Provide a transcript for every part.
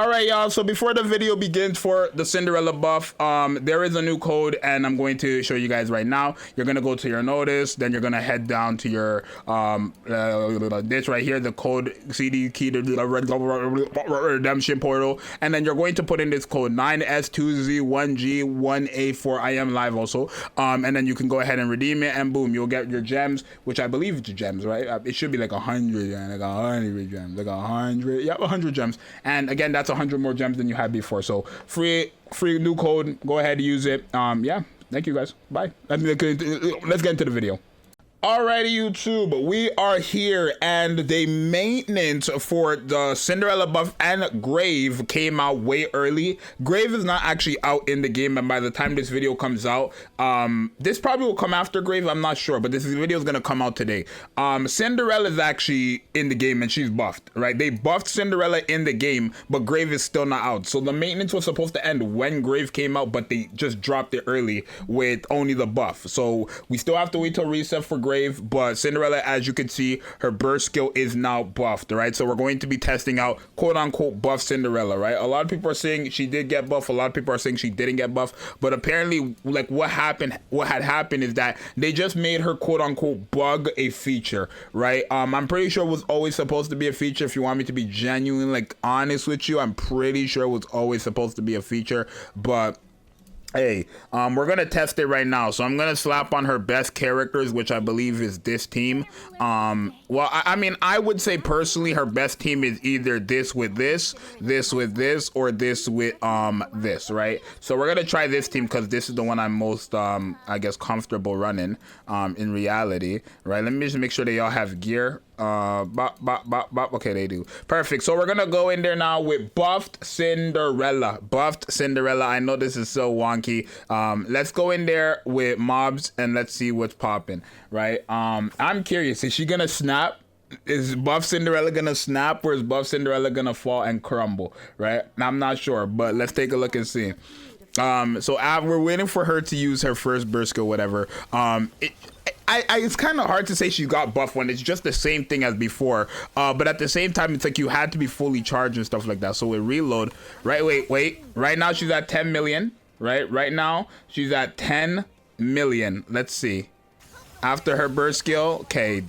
All right, y'all. So before the video begins for the Cinderella buff, there is a new code, and I'm going to show you guys right now. You're gonna go to your notice, then you're gonna head down to your this right here, the code CD key to the redemption portal, and then you're going to put in this code 9S2Z1G1A4. I am live also, and then you can go ahead and redeem it, and boom, you'll get your gems, which I believe it's gems, right? It should be like 100, and like 100 gems, like 100, yeah, 100 gems, and again, that's 100 more gems than you had before. So free new code, go ahead and use it. Yeah, thank you guys, bye. Let's get into the video. Alrighty, YouTube, we are here, and the maintenance for the Cinderella buff and Grave came out way early. Grave is not actually out in the game, and by the time this video comes out, this probably will come after Grave, I'm not sure, but this video is gonna come out today. Cinderella is actually in the game, and she's buffed, right? They buffed Cinderella in the game, but Grave is still not out. So the maintenance was supposed to end when Grave came out, but they just dropped it early with only the buff. So we still have to wait till reset for Grave, but Cinderella, as you can see, her burst skill is now buffed, right? So we're going to be testing out quote-unquote buff Cinderella, right? A lot of people are saying she did get buff, a lot of people are saying she didn't get buff, but apparently, like, what had happened is that they just made her quote-unquote bug a feature, right? I'm pretty sure it was always supposed to be a feature. If you want me to be genuine, like, honest with you, I'm pretty sure it was always supposed to be a feature, but hey, we're gonna test it right now. So I'm gonna slap on her best characters, which I believe is this team. Well, I mean, I would say personally her best team is either this with this, this with this, or this with this, right? So we're gonna try this team because this is the one I'm most I guess comfortable running in reality, right? Let me just make sure they all have gear. Okay, they do. Perfect. So we're gonna go in there now with buffed Cinderella. I know this is so wonky. Let's go in there with mobs and let's see what's popping, right? I'm curious, is she gonna snap? Is buff Cinderella gonna snap, or is buff Cinderella gonna fall and crumble, right? I'm not sure, but let's take a look and see. So we're waiting for her to use her first burst skill, whatever. It's kind of hard to say she got buff when it's just the same thing as before, but at the same time, it's like you had to be fully charged and stuff like that. So with reload, right? Wait. Right now she's at 10 million, right? Right now she's at 10 million. Let's see. After her burst skill, okay.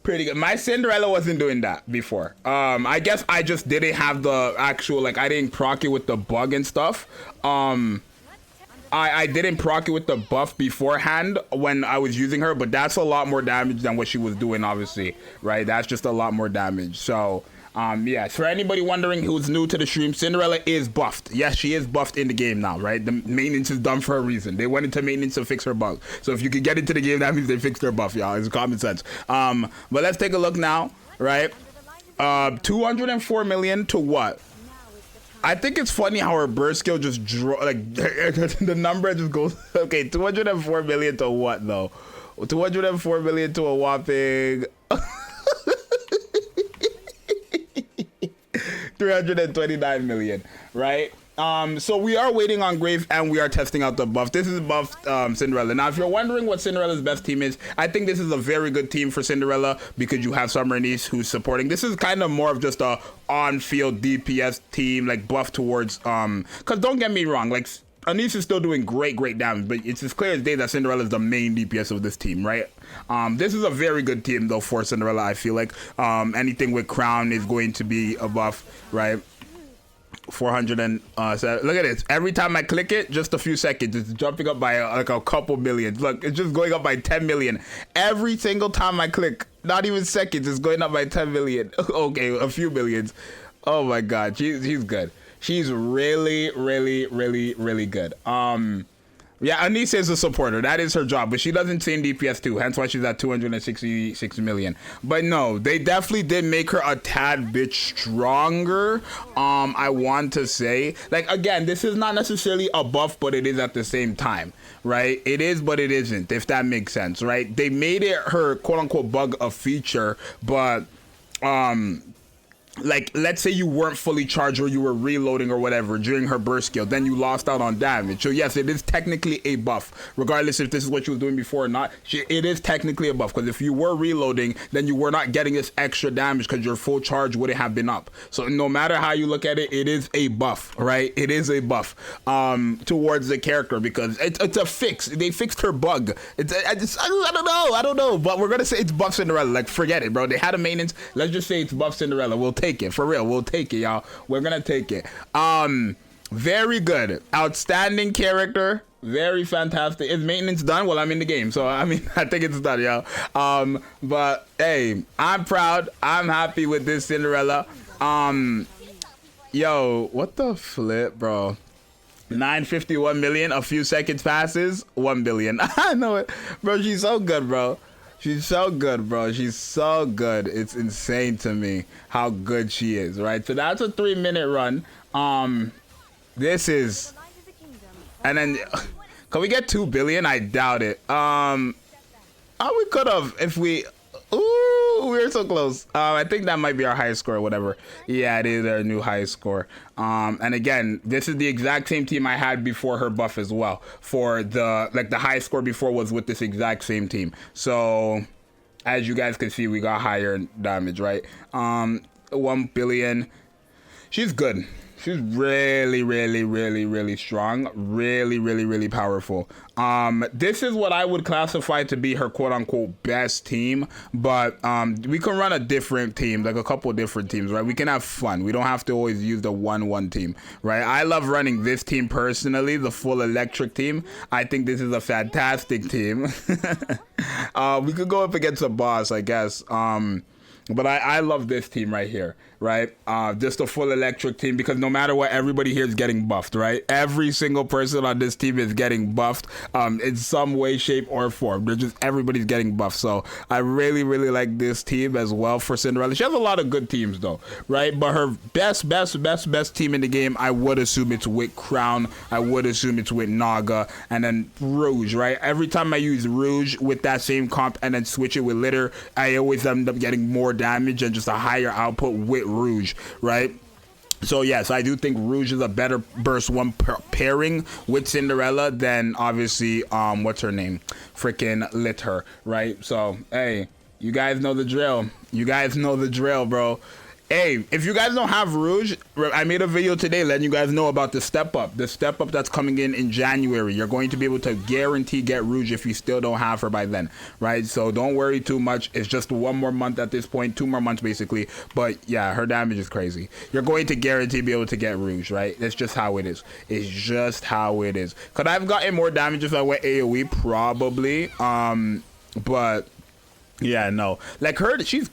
Pretty good. My Cinderella wasn't doing that before. I guess I just didn't have the actual, like, I didn't proc it with the bug and stuff. I didn't proc it with the buff beforehand when I was using her, but that's a lot more damage than what she was doing, obviously, right? That's just a lot more damage. So yeah, for anybody wondering who's new to the stream, Cinderella is buffed. Yes, she is buffed in the game now, right? The maintenance is done for a reason. They went into maintenance to fix her bug. So if you can get into the game, that means they fixed her buff, y'all. It's common sense. But let's take a look now, right? 204 million to what? I think it's funny how her burst skill just like the number just goes. Okay, 204 million to what though? 204 million to a whopping 329 million, right? So we are waiting on Grave and we are testing out the buff. This is buffed Cinderella. Now, if you're wondering what Cinderella's best team is, I think this is a very good team for Cinderella because you have Summer Niece who's supporting. This is kind of more of just a on-field DPS team, like buff towards, because don't get me wrong, like Anise is still doing great damage, but it's as clear as day that Cinderella is the main DPS of this team, right? This is a very good team though for Cinderella. I feel like anything with Crown is going to be a buff, right? 407. Look at this. Every time I click it, just a few seconds, it's jumping up by like a couple millions. Look, it's just going up by 10 million every single time I click. Not even seconds, it's going up by 10 million. Okay, a few millions. Oh my god, she's good. She's really good. Yeah, Anise is a supporter. That is her job, but she doesn't stay in DPS too, hence why she's at 266 million. But no, they definitely did make her a tad bit stronger. I want to say, like, again, this is not necessarily a buff, but it is at the same time, right? It is, but it isn't, if that makes sense, right? They made it her quote unquote bug a feature, but like, let's say you weren't fully charged or you were reloading or whatever during her burst skill, then you lost out on damage. So yes, it is technically a buff, regardless if this is what you were doing before or not. It is technically a buff, because if you were reloading, then you were not getting this extra damage because your full charge wouldn't have been up. So no matter how you look at it, it is a buff, right? It is a buff towards the character, because it's a fix. They fixed her bug. I don't know, but we're gonna say it's buff Cinderella. Like, forget it, bro. They had a maintenance. Let's just say it's buff Cinderella. We'll take it, for real. We'll take it, y'all. We're gonna take it. Very good, outstanding character, very fantastic. Is maintenance done? Well, I'm in the game, so I mean, I think it's done, y'all. But hey, I'm proud. I'm happy with this Cinderella. Yo, what the flip, bro? 951 million, a few seconds passes, 1 billion. I know it, bro. She's so good, bro. She's so good, bro. She's so good. It's insane to me how good she is, right? So that's a 3-minute run. This is, and then can we get 2 billion? I doubt it. Oh, we could have if we. Ooh, we were so close. I think that might be our highest score or whatever. Yeah, it is our new highest score. And again, this is the exact same team I had before her buff as well. For the highest score before was with this exact same team. So as you guys can see, we got higher damage, right? 1 billion. She's good. She's really, really, really, really strong. Really, really, really powerful. This is what I would classify to be her quote-unquote best team. But we can run a different team, like a couple different teams, right? We can have fun. We don't have to always use the 1-1 team, right? I love running this team personally, the full electric team. I think this is a fantastic team. We could go up against a boss, I guess. But I love this team right here, right? Just a full electric team, because no matter what, everybody here is getting buffed, right? Every single person on this team is getting buffed in some way, shape, or form. Everybody's getting buffed. So I really, really like this team as well for Cinderella. She has a lot of good teams though, right? But her best team in the game, I would assume it's with Crown. I would assume it's with Naga, and then Rouge, right? Every time I use Rouge with that same comp and then switch it with Litter, I always end up getting more damage and just a higher output with Rouge, right? So yes, I do think Rouge is a better burst 1 pairing with Cinderella than obviously what's her name, freaking Litter, right? So hey, you guys know the drill. You guys know the drill, bro. Hey, if you guys don't have Rouge, I made a video today letting you guys know about the step up that's coming in January. You're going to be able to guarantee get Rouge if you still don't have her by then, right? So don't worry too much. It's just 1 more month at this point, 2 more months basically. But yeah, her damage is crazy. You're going to guarantee be able to get Rouge, right? That's just how it is. It's just how it is. Could I have gotten more damage if I went AoE? Probably. But yeah, no. Like her, she's,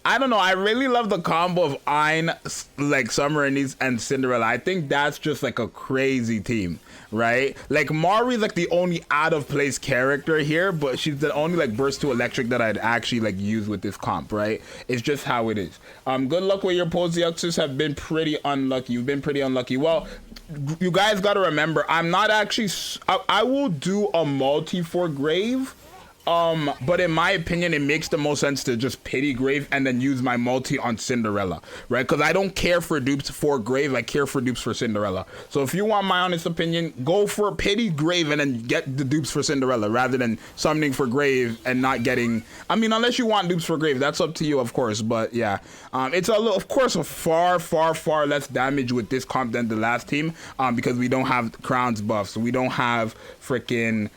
I don't know. I really love the combo of Ein, like Summer and Cinderella. I think that's just like a crazy team, right? Like Mari's like the only out of place character here, but she's the only like burst 2 electric that I'd actually like use with this comp, right? It's just how it is. Good luck with your pulls. Zxous have been pretty unlucky. You've been pretty unlucky. Well, you guys got to remember, I'm not actually, I will do a multi for Grave. But in my opinion, it makes the most sense to just pity Grave and then use my multi on Cinderella, right? Because I don't care for dupes for Grave, I care for dupes for Cinderella. So if you want my honest opinion, go for pity Grave and then get the dupes for Cinderella rather than summoning for Grave and not getting, I mean, unless you want dupes for Grave, that's up to you, of course. But yeah, it's a little, of course, a far less damage with this comp than the last team, because we don't have Crown's buffs, we don't have freaking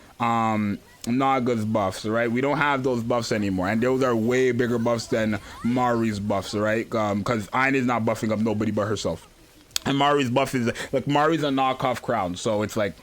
Naga's buffs, right? We don't have those buffs anymore, and those are way bigger buffs than Mari's buffs, right? Because Ein is not buffing up nobody but herself, and Mari's buff is like, Mari's a knockoff Crown, so it's like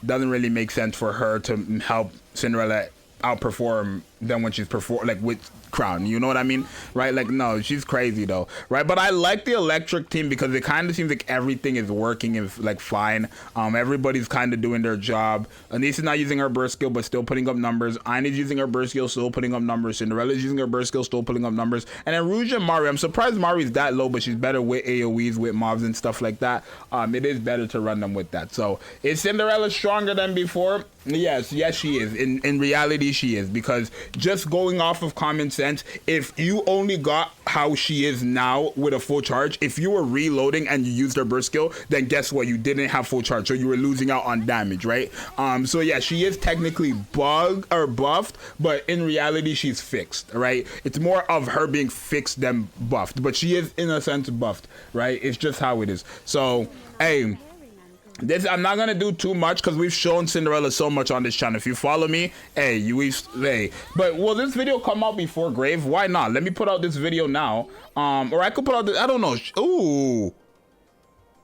doesn't really make sense for her to help Cinderella outperform than when she's like with Crown, you know what I mean, right? Like, no, she's crazy though, right? But I like the electric team because it kind of seems like everything is working and like fine. Everybody's kind of doing their job. Anissa's not using her burst skill but still putting up numbers. Ina's using her burst skill, still putting up numbers. Cinderella's using her burst skill, still putting up numbers. And then Rouge and Mari, I'm surprised Mari's that low, but she's better with AoEs, with mobs and stuff like that. It is better to run them with that. So is Cinderella stronger than before? Yes, she is. In reality, she is, because just going off of common sense, if you only got how she is now with a full charge, if you were reloading and you used her burst skill, then guess what? You didn't have full charge, so you were losing out on damage, right? So yeah, she is technically buffed, but in reality, she's fixed, right? It's more of her being fixed than buffed, but she is in a sense buffed, right? It's just how it is. So, hey. I'm not gonna do too much because we've shown Cinderella so much on this channel. If you follow me, but will this video come out before Grave? Why not? Let me put out this video now. Or I could put out I don't know. Ooh.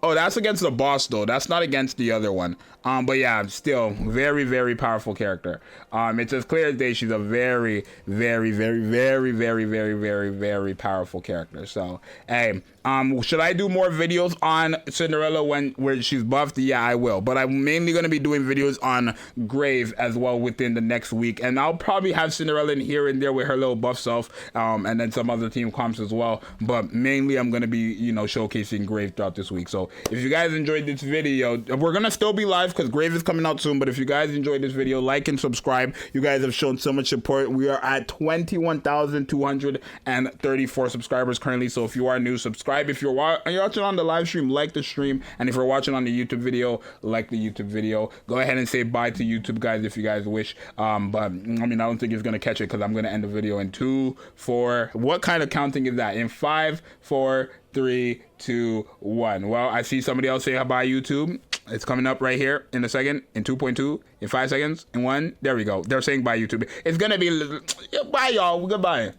Oh, that's against the boss though. That's not against the other one. But yeah, still very, very powerful character. It's as clear as day. She's a very, very, very, very, very, very, very, very powerful character. So, hey, should I do more videos on Cinderella where she's buffed? Yeah, I will. But I'm mainly going to be doing videos on Grave as well within the next week. And I'll probably have Cinderella in here and there with her little buff self, and then some other team comps as well. But mainly I'm going to be, you know, showcasing Grave throughout this week. So if you guys enjoyed this video, we're going to still be live because Grave is coming out soon. But if you guys enjoyed this video, like and subscribe. You guys have shown so much support. We are at 21,234 subscribers currently. So if you are new, subscribe. If you're watching on the live stream, like the stream. And if you're watching on the YouTube video, like the YouTube video. Go ahead and say bye to YouTube, guys, if you guys wish. But I mean, I don't think it's going to catch it because I'm going to end the video in 2, 4. What kind of counting is that? In 5, 4, 3, 2, 1. Well, I see somebody else say bye, YouTube. It's coming up right here in a second, in 2.2, in 5 seconds, in 1. There we go. They're saying bye, YouTube. It's going to be, bye, y'all. Goodbye.